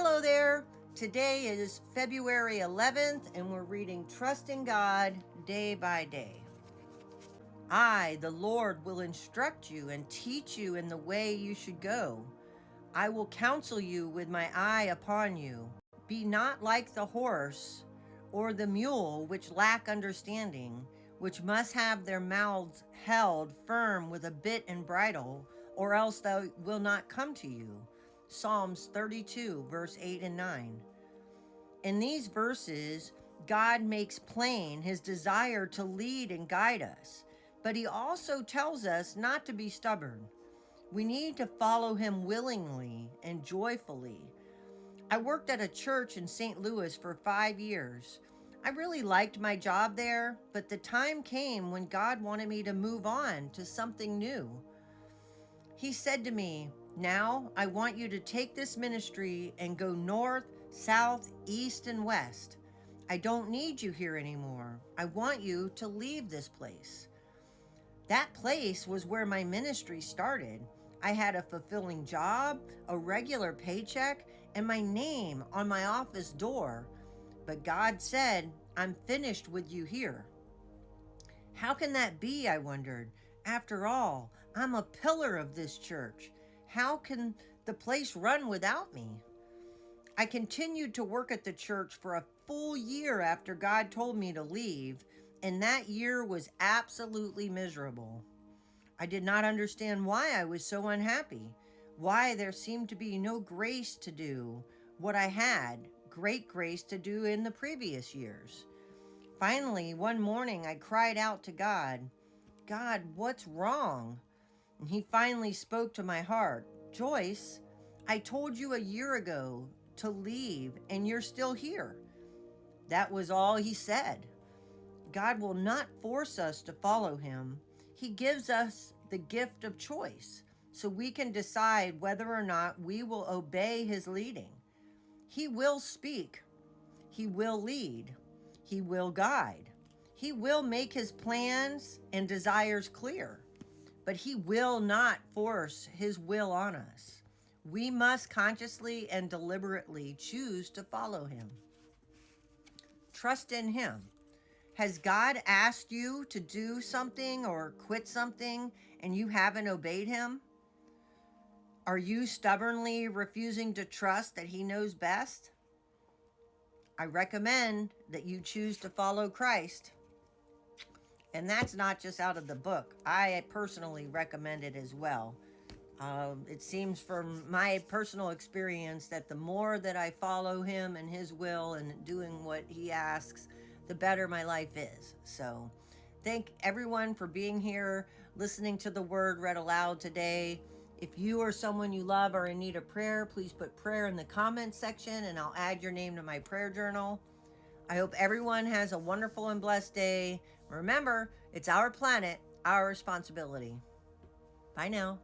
Hello there. Today is February 11th, and we're reading Trust in God day by day. I, the Lord, will instruct you and teach you in the way you should go. I will counsel you with my eye upon you. Be not like the horse or the mule, which lack understanding, which must have their mouths held firm with a bit and bridle, or else they will not come to you. Psalms 32, verse 8 and 9. In these verses, God makes plain his desire to lead and guide us, but he also tells us not to be stubborn. We need to follow him willingly and joyfully. I worked at a church in St. Louis for 5 years. I really liked my job there, but the time came when God wanted me to move on to something new. He said to me, "Now I want you to take this ministry and go north, south, east, and west. I don't need you here anymore. I want you to leave this place." That place was where my ministry started. I had a fulfilling job, a regular paycheck, and my name on my office door. But God said, "I'm finished with you here." How can that be, I wondered? After all, I'm a pillar of this church. How can the place run without me? I continued to work at the church for a full year after God told me to leave, and that year was absolutely miserable. I did not understand why I was so unhappy, why there seemed to be no grace to do what I had great grace to do in the previous years. Finally, one morning I cried out to God, "God, what's wrong?" And he finally spoke to my heart. "Joyce, I told you a year ago to leave and you're still here." That was all he said. God will not force us to follow him. He gives us the gift of choice so we can decide whether or not we will obey his leading. He will speak. He will lead. He will guide. He will make his plans and desires clear, but he will not force his will on us. We must consciously and deliberately choose to follow him. Trust in him. Has God asked you to do something or quit something and you haven't obeyed him? Are you stubbornly refusing to trust that he knows best? I recommend that you choose to follow Christ. And that's not just out of the book. I personally recommend it as well. It seems from my personal experience that the more that I follow him and his will and doing what he asks, the better my life is. So thank everyone for being here, listening to the word read aloud today. If you or someone you love are in need of prayer, please put prayer in the comments section and I'll add your name to my prayer journal. I hope everyone has a wonderful and blessed day. Remember, it's our planet, our responsibility. Bye now.